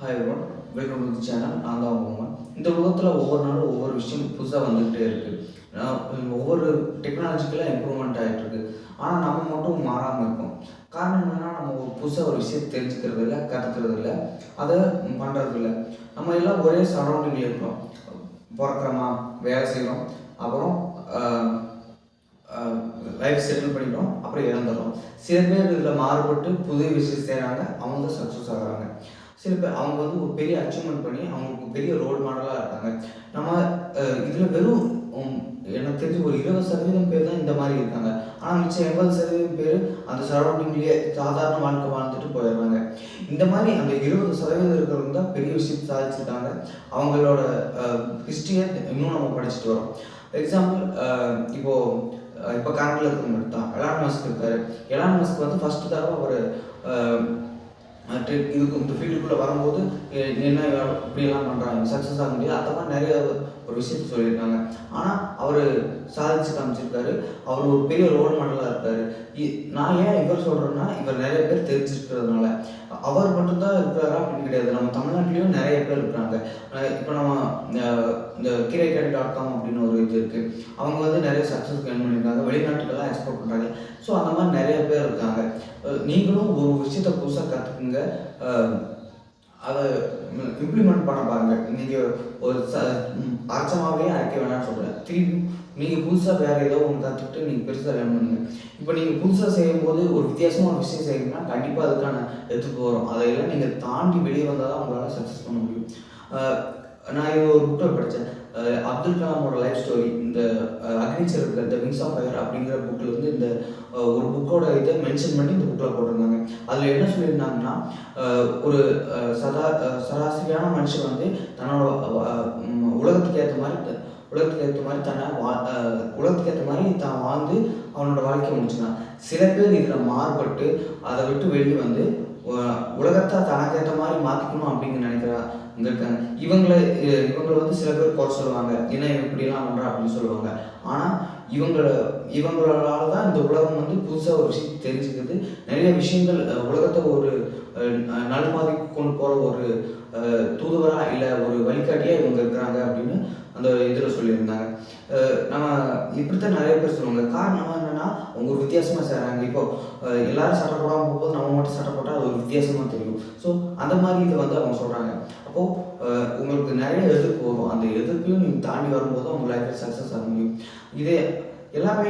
Hi everyone, welcome to the channel. நான் தான் உங்கள் இந்த உலகத்தில் ஒவ்வொரு நாளும் ஒவ்வொரு விஷயம் புதுசாக வந்துக்கிட்டே இருக்குது. ஒவ்வொரு டெக்னாலஜிக்கலாக இம்ப்ரூவ்மெண்ட் ஆகிட்டு இருக்கு. ஆனால் நம்ம மட்டும் மாறாமல் இருக்கோம். காரணம் என்னென்னா, நம்ம புதுசாக ஒரு விஷயத்தை தெரிஞ்சுக்கிறது இல்லை, கற்றுக்கிறது இல்லை, அதை பண்ணுறது இல்லை. நம்ம எல்லாம் ஒரே சரௌண்டிங்கில் இருக்கிறோம். பிறக்கிறோமா, வேலை செய்கிறோம், அப்புறம் லைஃப் செட்டில் பண்ணிக்கிறோம், அப்புறம் இறந்துடுறோம். சில பேர் இதில் மாறுபட்டு புதிய விஷயம் செய்கிறாங்க, அவங்க தான் சக்ஸஸ் ஆகிறாங்க. சில பேர் அவங்க ஒரு பெரிய அச்சீவ்மெண்ட் பண்ணி அவங்களுக்கு பெரிய ரோல் மாடலாக இருக்காங்க. நம்ம இதில் வெறும் எனக்கு தெரிஞ்சு ஒரு 20% பேர் தான் இந்த மாதிரி இருக்காங்க. ஆனால் மிச்சம் 80% பேர் அந்த சரௌண்டிங்லேயே சாதாரண வாழ்க்கை வாழ்ந்துட்டு போயிடுறாங்க. இந்த மாதிரி அந்த 20% இருக்கிறவங்க தான் பெரிய விஷயத்தை சாதிச்சிருக்காங்க. அவங்களோட ஹிஸ்ட்ரியை இன்னும் நம்ம படிச்சுட்டு வரோம். எக்ஸாம்பிள், இப்போ கரண்டில் இருக்கிறவங்க தான் எலான் மஸ்க் இருக்காரு. எலான் மஸ்க் ஃபஸ்ட்டு தடவை அவர் இதுக்கு இந்த ஃபீல்டுக்குள்ளே வரும்போது என்ன இப்படியெல்லாம் பண்ணுறாங்க, சக்ஸஸ் ஆக முடியாது, அந்த மாதிரி நிறைய ஒரு விஷயத்த சொல்லியிருக்காங்க. ஆனால் அவர் சாதிச்சு காமிச்சிருக்காரு. அவர் ஒரு பெரிய ரோல் மாடலாக இருக்கார். நான் ஏன் இவர் சொல்கிறேன்னா, இவர் நிறைய பேர் தெரிஞ்சிருக்கிறதுனால. அவர் மட்டும்தான் இருக்கிறாரா அப்படின்னு கிடையாது. நம்ம தமிழ்நாட்டிலையும் நிறைய பேர் இருக்கிறாங்க. இப்போ நம்ம இந்த kirakari.com அப்படின்னு ஒரு இது இருக்குது. அவங்க நிறைய சக்ஸஸ் கெயின் பண்ணியிருக்காங்க, வெளிநாட்டுக்கெல்லாம் எக்ஸ்போர்ட் பண்ணுறாங்க. ஸோ அந்த மாதிரி நிறைய பேர் இருக்காங்க. நீங்களும் ஒரு விஷயத்தை புதுசாக கற்றுக்குங்க, அதை இம்ப்ளிமெண்ட் பண்ண பாருங்கள். நீங்கள் ஒரு அரைச்சமாகவே அரைக்க வேணாம்னு சொல்கிறேன். திரும்பி நீங்கள் புதுசாக வேறு ஏதோ ஒன்று கற்றுக்கிட்டு நீங்கள் பெருசாக லேர்ன் பண்ணுங்க. இப்போ நீங்கள் புதுசாக செய்யும்போது ஒரு வித்தியாசமான விஷயம் செய்யணும்னா கண்டிப்பாக அதுக்கான எதிர்ப்பு வரும். அதையெல்லாம் நீங்கள் தாண்டி வெளியே வந்தால் தான் உங்களால் சக்ஸஸ் பண்ண முடியும். நான் இது ஒரு புக்கில் படித்தேன். அப்துல் கலாமோட லைஃப் ஸ்டோரி, இந்த அக்னிச்சர் இருக்கிற த விங்ஸ் ஆஃப் ஃபயர் அப்படிங்கிற புக்கில் இந்த ஒரு புக்கோட இதை மென்ஷன் பண்ணி இந்த புக்கில் போட்டிருந்தாங்க. அதில் என்ன சொல்லியிருந்தாங்கன்னா, ஒரு சராசரியான மனுஷன் தன்னோட உலகத்துக்கு ஏற்ற மாதிரி உலகத்துக்கு ஏற்ற மாதிரி தான் வாழ்ந்து அவனோட வாழ்க்கையை முடிச்சுனான். சில பேர் இதில் மாறுபட்டு அதை விட்டு வெளியே உலகத்தை தனக்கு ஏற்ற மாதிரி மாற்றிக்கணும் அப்படின்னு நினைக்கிறாங்க இருக்காங்க. இவங்களை சில பேர் குறை சொல்லுவாங்க, ஏன்னா இப்படிலாம் பண்ணுறா அப்படின்னு சொல்லுவாங்க. ஆனால் இவங்களால தான் இந்த உலகம் புதுசாக ஒரு விஷயம் தெரிஞ்சுக்கிறது. நிறைய விஷயங்கள் உலகத்தை ஒரு நல்பாதைக்கு கொண்டு போகிற ஒரு தூதுவராக இல்லை ஒரு வழிகாட்டியாக இவங்க இருக்கிறாங்க அப்படின்னு அந்த இதில் சொல்லியிருந்தாங்க. நம்ம இப்படித்தான் நிறைய பேர் சொல்லுவாங்க. காரணம் என்னென்னா, அவங்க ஒரு வித்தியாசமாக செய்கிறாங்க. இப்போது எல்லாரும் சட்டை போடாமல் போகும்போது நம்ம மட்டும் சட்டை போட்டால் அது ஒரு வித்தியாசமாக தெரியும். ஸோ அந்த மாதிரி இதை அவங்க சொல்கிறாங்க. அப்போது உங்களுக்கு நிறைய எதிர்ப்பு வரும். அந்த எதிர்ப்பையும் நீங்கள் தாண்டி வரும்போது உங்கள் லைஃப்பில் சக்ஸஸ் ஆக முடியும். இதே எல்லாமே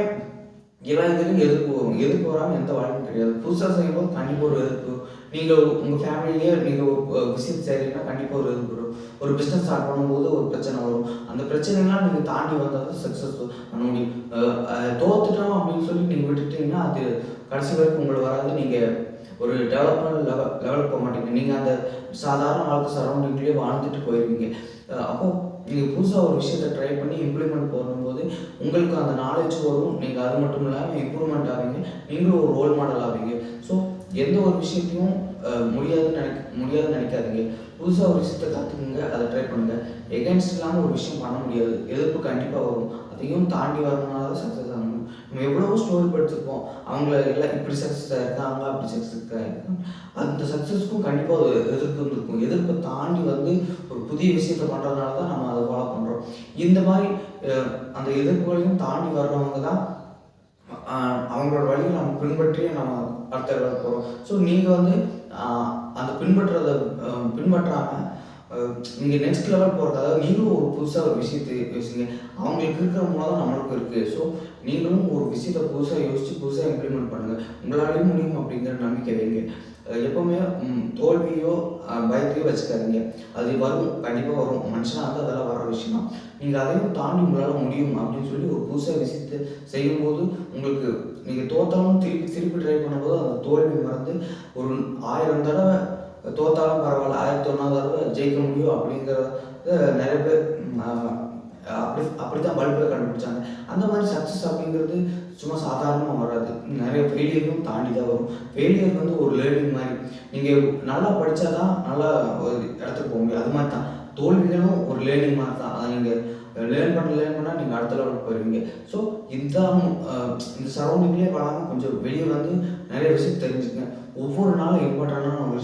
எல்லா இதுலையும் எதிர்ப்பு வரும். எதிர்ப்பு வராமல் எந்த வாழ்க்கையும் கிடையாது. புதுசாக செய்யும்போது கண்டிப்பாக ஒரு எதிர்ப்பு. நீங்கள் உங்கள் ஃபேமிலியே நீங்கள் ஒரு விஷயத்தை செய்கிறீங்கன்னா கண்டிப்பாக ஒரு எதிர்ப்பு வரும். ஒரு பிஸ்னஸ் ஸ்டார்ட் பண்ணும்போது ஒரு பிரச்சனை வரும். அந்த பிரச்சனைலாம் நீங்கள் தாண்டி வந்தால் தான் சக்ஸஸ் பண்ண முடியும். தோத்துட்டோம் அப்படின்னு சொல்லி நீங்கள் விட்டுட்டீங்கன்னா அது கடைசி வரைக்கும் உங்களுக்கு வராது. நீங்கள் ஒரு டெவலப்மெண்ட் லெவலுக்கு போக மாட்டீங்க. நீங்கள் அந்த சாதாரண வாழ்க்கை சரௌண்டிங்லேயே வாழ்ந்துட்டு போயிடுவீங்க. அப்போது நீங்கள் புதுசாக ஒரு விஷயத்தை ட்ரை பண்ணி இம்ப்ளிமெண்ட் பண்ணும்போது உங்களுக்கு அந்த நாலேஜ் வரும். நீங்கள் அது மட்டும் இல்லாமல் இம்ப்ரூவ்மெண்ட் ஆவீங்க. நீங்களும் ஒரு ரோல் மாடல் ஆவீங்க. ஸோ எந்த ஒரு விஷயத்தையும் முடியாதுன்னு நினைக்காதீங்க. புதுசாக ஒரு விஷயத்தை கற்றுக்குங்க, அதை ட்ரை பண்ணுங்கள். எகென்ஸ்ட் இல்லாமல் ஒரு விஷயம் பண்ண முடியாது. எதிர்ப்பு கண்டிப்பாக வரும். அதையும் தாண்டி வரணும்னா தான் சக்ஸஸ் ஆகணும். நம்ம எவ்வளவோ ஸ்டோரி படிச்சிருப்போம். அவங்கள எல்லாம் இப்படி சக்ஸஸ் ஆகிருக்காங்க, அப்படி சக்ஸஸ் ஆகிருக்காங்க. அந்த சக்ஸஸ்க்கும் கண்டிப்பாக ஒரு எதிர்ப்பு இருக்கும். எதிர்ப்பை தாண்டி ஒரு புதிய விஷயத்தை பண்ணுறதுனால தான் நம்ம அதை ஃபாலோ பண்ணுறோம். இந்த மாதிரி அந்த எதிர்ப்புகளையும் தாண்டி வர்றவங்க தான் அவங்களோட வழியை நம்ம பின்பற்றியே நம்ம அடுத்த லெவலுக்கு போகிறோம். ஸோ நீங்கள் அந்த பின்பற்றாமல் நீங்கள் நெக்ஸ்ட் லெவல் போகிறது, அதாவது நீங்களும் ஒரு புதுசாக ஒரு விஷயத்தை யோசிங்க. அவங்களுக்கு இருக்கிற மூலம் தான் நம்மளுக்கும் இருக்குது. ஸோ நீங்களும் ஒரு விஷயத்தை புதுசாக யோசித்து புதுசாக இம்ப்ளிமெண்ட் பண்ணுங்கள். உங்களாலேயும் முடியும் அப்படிங்கிற நம்பிக்கை வைங்க. எப்போவுமே தோல்வியோ பயத்தையோ வச்சுக்காதீங்க. அது வரும், கண்டிப்பாக வரும். மனுஷனாக அதெல்லாம் வர விஷயம் தான். நீங்கள் அதையும் தாண்டி உங்களால் முடியும் அப்படின்னு சொல்லி ஒரு புதுசாக விஷயத்தை செய்யும்போது உங்களுக்கு நீங்கள் தோற்றாலும் திருப்பி ட்ரை பண்ணும்போது அந்த தோல்வி மறந்து ஒரு 1000 தடவை தோற்றாலும் பரவாயில்ல, 1001வது தடவை ஜெயிக்க முடியும் அப்படிங்கிறத நிறைய பேர் அப்படி தான் பல்பை கண்டுபிடிச்சாங்க. அந்த மாதிரி சக்ஸஸ் அப்படிங்கிறது சும்மா சாதாரணமாக வராது. நிறைய ஃபெயிலியரும் தாண்டி தான் வரும். ஃபெயிலியர் ஒரு லேர்னிங் மாதிரி. நீங்கள் நல்லா படித்தா தான் நல்லா ஒரு இடத்துக்கு போக முடியும். அது மாதிரி தான் தோல்விகளும் ஒரு லேர்னிங் மாதிரி தான். அதை நீங்கள் லேர்ன் பண்ணால் நீங்கள் அடுத்த லெவலுக்கு போயிடுவீங்க. ஸோ இதுதான் இந்த சரௌண்டிங்லேயே வராமல் கொஞ்சம் வெளியே நிறைய விஷயம் தெரிஞ்சுக்கங்க. ஒவ்வொரு நாளும் இம்பார்ட்டண்டான ஒரு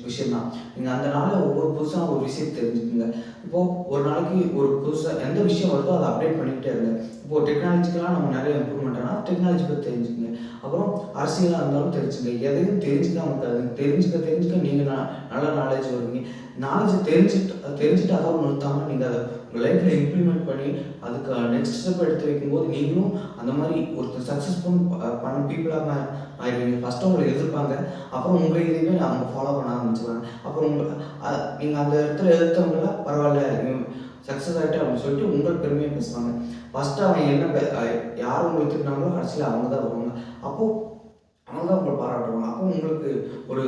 விஷயம் தான். நீங்கள் அந்த நாளில் ஒவ்வொரு புதுசா ஒரு விஷயம் தெரிஞ்சுக்கங்க. இப்போ ஒரு நாளைக்கு ஒரு புதுசா எந்த விஷயம் வருதோ அத அப்டேட் பண்ணிக்கிட்டே இருங்க. இப்போ டெக்னாலஜிக்கலா நம்ம நெறைய இம்ப்ரூவ்மெண்ட் ஆனா டெக்னாலஜி பத்தி தெரிஞ்சுக்கங்க. அப்புறம் அரசியலா இருந்தாலும் தெரிஞ்சுக்கங்க. எதையும் தெரிஞ்சுக்காம இருக்காதீங்க. தெரிஞ்சுக்க நீங்க நல்ல நாலேட்ஜ் வருவீங்க. நாலேட்ஜ் தெரிஞ்சுட்டு அதோட நிறுத்தாம நீங்க அத உங்க லைஃப்ல இம்ப்ளிமெண்ட் பண்ணி அதுக்கு நெக்ஸ்ட் ஸ்டெப் எடுத்து வைக்கும்போது நீங்களும் அந்த மாரி ஒருத்தர் சக்சஸ்ஃபுல் பண்ண பீப்பிளா ஆயிருவீங்க. ஃபர்ஸ்ட்டு உங்கள எதிர்ப்பாங்க. அப்புறம் உங்க இதுவே அவங்க ஃபாலோ பண்ண ஆரம்பிச்சுருவாங்க. அப்புறம் நீங்க அந்த இடத்துல எதிர்த்தவங்கள பரவால்ல இவன் சக்சஸ் ஆயிட்டான் அப்படின்னு சொல்லிட்டு உங்களுக்கு பெருமையா பேசுவாங்க. ஃபர்ஸ்ட்டு அவன் என்ன யார் உங்கள திட்டினாங்களோ கடைசியில அவங்க தான் வருவாங்க. அப்போ அவங்க தான் உங்கள பாராட்டுவாங்க. அப்போ உங்களுக்கு ஒரு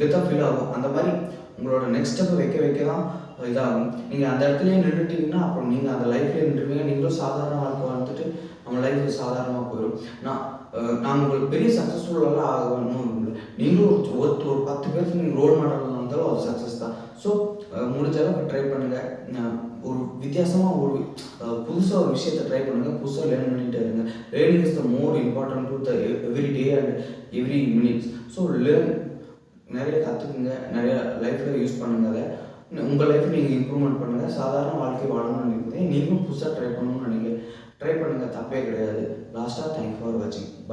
கெத்தா ஃபீல் ஆகும். அந்த மாரி உங்களோட நெக்ஸ்ட் ஸ்டெப் வைக்க தான் இதாகும். நீங்க அந்த இடத்துலயே நின்னுட்டீங்கன்னா, அப்புறம் நீங்க அந்த லைஃப்லயே நின்றுவீங்க. நீங்களும் சாதாரண வாழ்க்கை வாழ்ந்துட்டு நம்ம லைஃப் சாதாரணமா போயிரும். நான் உங்களுக்கு பெரிய சக்சஸ்ஃபுல்லாலாம் ஆகணும்னு இல்ல. நீங்களும் ஒரு 10 பேருக்கு நீங்க ரோல் மாடலா இருந்தாலும் அது சக்சஸ் தான். ஸோ முடிஞ்ச அளவுக்கு ட்ரை பண்ணுங்க. ஒரு வித்தியாசமா புதுசா ஒரு விஷயத்த ட்ரை பண்ணுங்க. புதுசா லேர்ன் பண்ணிட்டே இருங்க. Learning is the more important to the every day and every minutes. So நெறைய கத்துக்குங்க. நெறைய லைஃப்ல யூஸ் பண்ணுங்க அத. உங்க லைஃப்ப நீங்க இம்ப்ரூவ்மெண்ட் பண்ணுங்க. சாதாரண வாழ்க்கை வாழணும்னு நினைக்கிறீங்க. நீங்களும் புதுசா ட்ரை பண்ணணும்னு நினைக்கிறீங்க. ட்ரை பண்ணுங்க. தப்பே கிடையாது. லாஸ்ட்டா தேங்க்ஸ் ஃபார் வாட்சிங்.